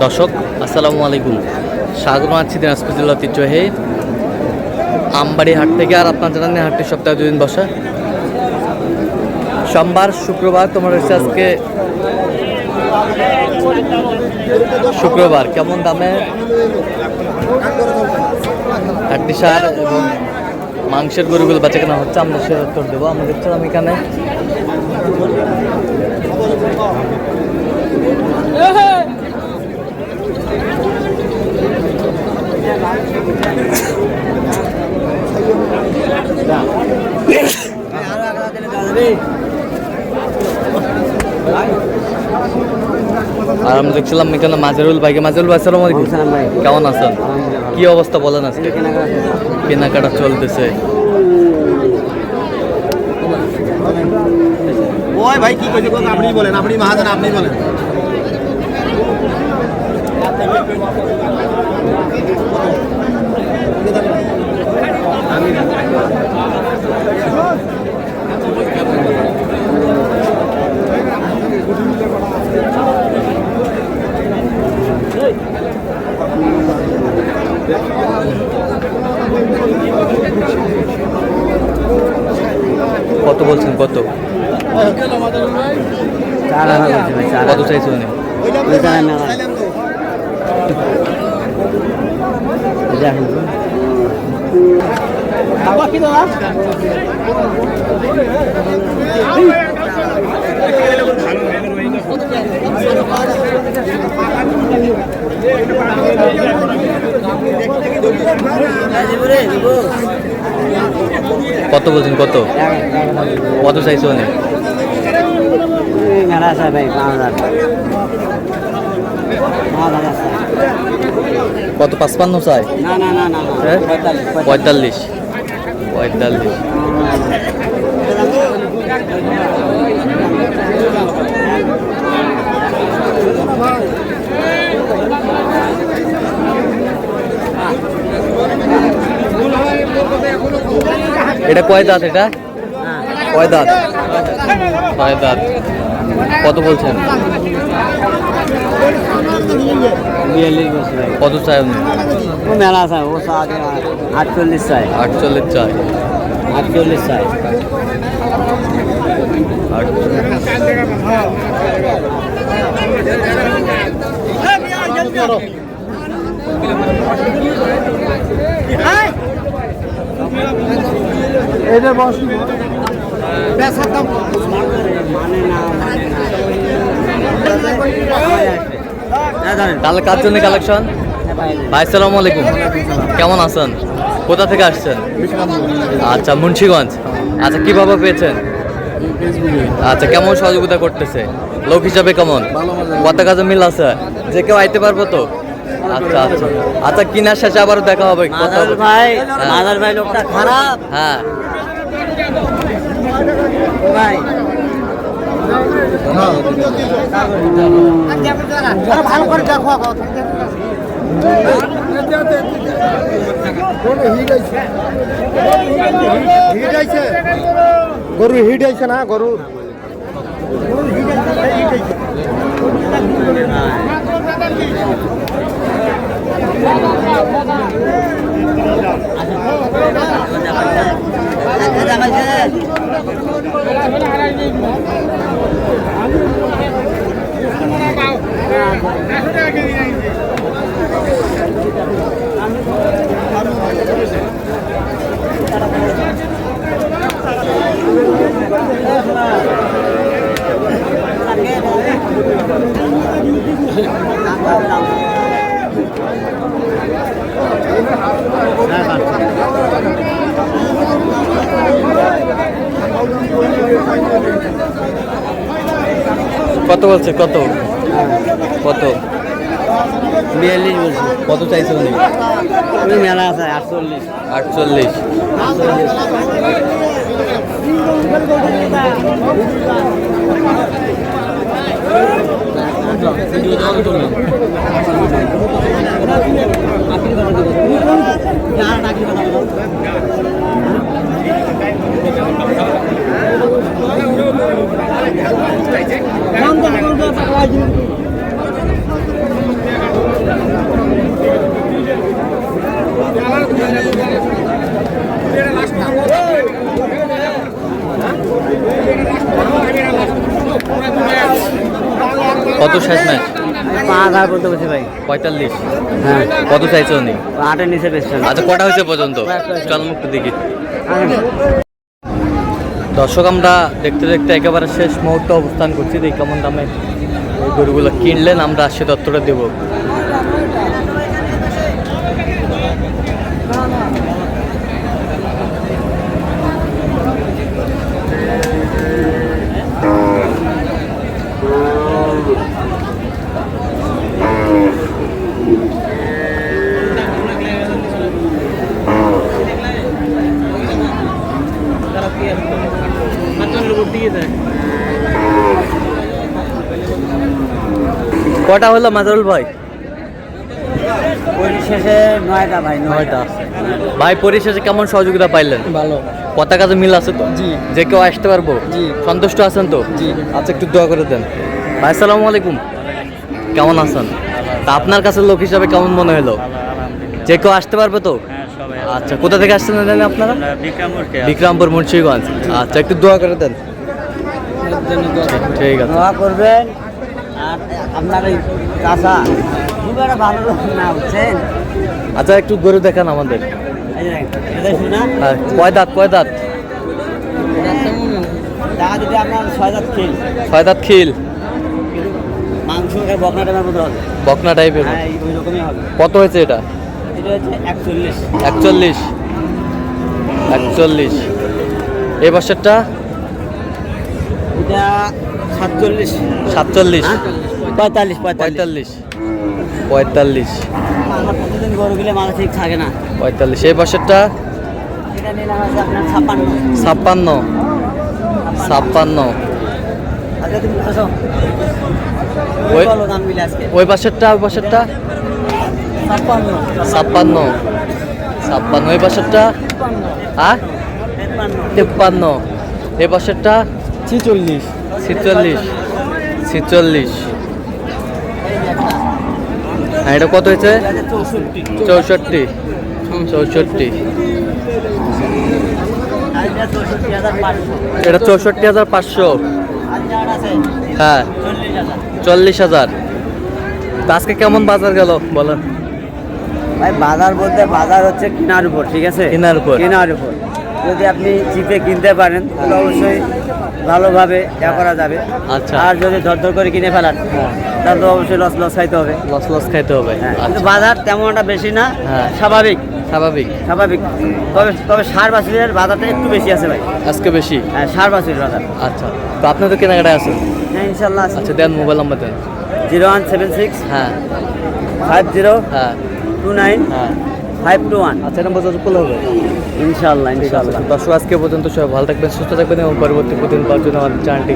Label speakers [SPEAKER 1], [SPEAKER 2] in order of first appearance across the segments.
[SPEAKER 1] দর্শক আসসালামু আলাইকুম, স্বাগত জানাচ্ছি দিনাজপুর জেলা ঐতিহ্যবাহী আমবাড়ি হাট থেকে। আর আপনার জানেন হাটটি সপ্তাহে 2 দিন বসে, সোমবার শুক্রবার। তোমার হচ্ছে আজকে শুক্রবার। কেমন দামে হাটটি সার এবং মাংসের গরুগুলো বেচা কেনা হচ্ছে আমরা সে উত্তর দেবো। আমরা দেখছিলাম এখানে আর আমরা দেখছিলাম এখানে মাজেরুল ভাইকে। মাজেরুল ভাই আসসালামু আলাইকুম, কেমন আছেন? কি অবস্থা বলেন আজকে? কেনাকাটা চলতেছে।
[SPEAKER 2] ওই ভাই কি কইছে আপনি বলেন, আপনি মহাজন আপনি বলেন।
[SPEAKER 1] কত বলছেন? কত কত চাইছো? কত বলছেন? কত কত চাইছো? কত? 55 চাই? 45 45। এটা কয় দাঁত? এটা কয় দাঁত? 6 দাঁত। কত বলছেন? 42। কত চাই?
[SPEAKER 2] মেলা চাই ও 48 চাই।
[SPEAKER 1] 48 চাই।
[SPEAKER 2] 48 চাই। এটা বস পেছার দাম মানে না
[SPEAKER 1] তাহলে কার জন্য কালেকশন? ভাই আসসালামু আলাইকুম, কেমন আছেন? কোথা থেকে আসছেন? আচ্ছা, মুন্সিগঞ্জ। আচ্ছা, কিভাবে পেয়েছেন? আচ্ছা, কেমন সহযোগিতা করতেছে? লোক হিসাবে কেমন? কত কাজে মিল আছে? যে কেউ আইতে পারবো তো? আচ্ছা আচ্ছা আচ্ছা, কিনার শেষে আবার দেখা হবে।
[SPEAKER 2] ভাই মাদার ভাই লোকটা খারাপ।
[SPEAKER 1] হ্যাঁ
[SPEAKER 2] ভাই ভালো করে দেখো। গরু হিট হয়েছে না? গরু
[SPEAKER 1] কত বলছে? কত কত?
[SPEAKER 2] 42 বলছি।
[SPEAKER 1] কত চাইছো?
[SPEAKER 2] মেলা আছে 48।
[SPEAKER 1] 48। শেষ ম্যাচ
[SPEAKER 2] 5,000 বলতে বলছি ভাই।
[SPEAKER 1] 45।
[SPEAKER 2] হ্যাঁ,
[SPEAKER 1] কত চাইছে উনি?
[SPEAKER 2] 8-এর নিচে বেচছেন।
[SPEAKER 1] আচ্ছা কটা হয়েছে পর্যন্ত? চল মুক্ত দেখি। দর্শক আমরা দেখতে দেখতে একেবারে শেষ মুহূর্তে অবস্থান করছি। দেখি কেমন দামে ওই গরুগুলো কিনলেন, আমরা সে তথ্যটা দেব। কটা হলো মাজারুল ভাই?
[SPEAKER 2] পরিশেষে 9টা ভাই,
[SPEAKER 1] 9টা। ভাই পরিশেষে কেমন সহযোগিতা পাইলেন?
[SPEAKER 2] ভালো।
[SPEAKER 1] পতাকাতে মিল আছে তো?
[SPEAKER 2] জি।
[SPEAKER 1] যে কেউ আসতে পারবো?
[SPEAKER 2] জি।
[SPEAKER 1] সন্তুষ্ট আছেন তো?
[SPEAKER 2] জি।
[SPEAKER 1] আচ্ছা একটু দোয়া করে দেন। ভাই আসসালামু আলাইকুম, কেমন আছেন? তা আপনার কাছে লোক হিসাবে কেমন মনে হলো? যে কেউ আসতে পারবে তো? আচ্ছা কোথা থেকে আসছেন জানেন আপনারা? বিক্রমপুর মুন্সিগঞ্জ। আচ্ছা একটু দোয়া করে দেন। ঠিক আছে।
[SPEAKER 2] দোয়া করবেন। আর আপনার এই চাচা খুব একটা ভালো লোক না, বুঝছেন?
[SPEAKER 1] আচ্ছা একটু গরু দেখান আমাদের।
[SPEAKER 2] এই যে দেখেন, এটা শুনা
[SPEAKER 1] হ্যাঁ, কয় দাঁত কয় দাঁত?
[SPEAKER 2] টাকা দিতে আপনার 6 দাঁত খেল,
[SPEAKER 1] 6 দাঁত খিল,
[SPEAKER 2] মাংস বকনা টাইমের মতো হবে।
[SPEAKER 1] বকনা টাইপের।
[SPEAKER 2] হ্যাঁ, ওই রকমই হবে।
[SPEAKER 1] কত হয়েছে এটা?
[SPEAKER 2] এটা হচ্ছে 41।
[SPEAKER 1] 41। 41। এই বছরটা
[SPEAKER 2] এটা 47।
[SPEAKER 1] 47।
[SPEAKER 2] 45।
[SPEAKER 1] 45। 45।
[SPEAKER 2] আমরা প্রতিদিন গরু গেলে মাথা ঠিক থাকে না।
[SPEAKER 1] 45। এই বছরটা
[SPEAKER 2] এটা নিলাম আছে আপনার 56।
[SPEAKER 1] 56। 56।
[SPEAKER 2] আচ্ছা তুমি আসো,
[SPEAKER 1] ওই-
[SPEAKER 2] বলো দাম মিলে আজকে।
[SPEAKER 1] ওই বছরটা
[SPEAKER 2] 56।
[SPEAKER 1] 56। 56। এই বছরটা
[SPEAKER 2] 53।
[SPEAKER 1] 53। এই বছরটা
[SPEAKER 2] 46।
[SPEAKER 1] 46। 46। হ্যাঁ এটা কত হয়েছে? 64। 64। এটা 64,500। হ্যাঁ 40,000। তো আজকে কেমন বাজার গেল বলেন?
[SPEAKER 2] ভাই বাজার বলতে বাজার হচ্ছে কেনার উপর, ঠিক আছে?
[SPEAKER 1] কেনার উপর।
[SPEAKER 2] কেনার উপর যদি আপনি চিপে কিনতে পারেন তাহলে অবশ্যই ভালোভাবে করা যাবে।
[SPEAKER 1] আচ্ছা।
[SPEAKER 2] আর যদি ধর করে কিনে ফেলান তাহলে তো অবশ্যই লস খাইতে হবে।
[SPEAKER 1] লস খাইতে হবে।
[SPEAKER 2] হ্যাঁ, কিন্তু
[SPEAKER 1] আচ্ছা।
[SPEAKER 2] বাজার তেমন একটা বেশি না।
[SPEAKER 1] হ্যাঁ।
[SPEAKER 2] স্বাভাবিক
[SPEAKER 1] স্বাভাবিক।
[SPEAKER 2] স্বাভাবিক। তবে সার বাছুরের বাজারটা একটু বেশি আছে ভাই।
[SPEAKER 1] আজকে বেশি।
[SPEAKER 2] হ্যাঁ, সার বাছুরের বাজার।
[SPEAKER 1] আচ্ছা তো আপনার তো কেনাকাটায় আছেন?
[SPEAKER 2] হ্যাঁ ইনশাল্লাহ আছে।
[SPEAKER 1] আচ্ছা দেন মোবাইল নাম্বার দেন।
[SPEAKER 2] 0176
[SPEAKER 1] হ্যাঁ
[SPEAKER 2] 50
[SPEAKER 1] হ্যাঁ
[SPEAKER 2] 29
[SPEAKER 1] হ্যাঁ।
[SPEAKER 2] 521।
[SPEAKER 1] আচ্ছা নম্বর যত করলে হবে।
[SPEAKER 2] ইনশাল্লাহ
[SPEAKER 1] ঠিক আছে।
[SPEAKER 2] ইনশাল্লাহ।
[SPEAKER 1] দর্শক আজকে পর্যন্ত সবাই ভালো থাকবেন, সুস্থ থাকবেন এবং পরবর্তী প্রতিদিন পাওয়ার জন্য আমাদের চ্যানেলটি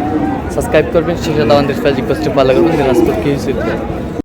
[SPEAKER 1] সাবস্ক্রাইব করবেন। সেই সাথে আমাদের ফেসবুক পোস্টে ভালো করবেন। দিনাজপুর কি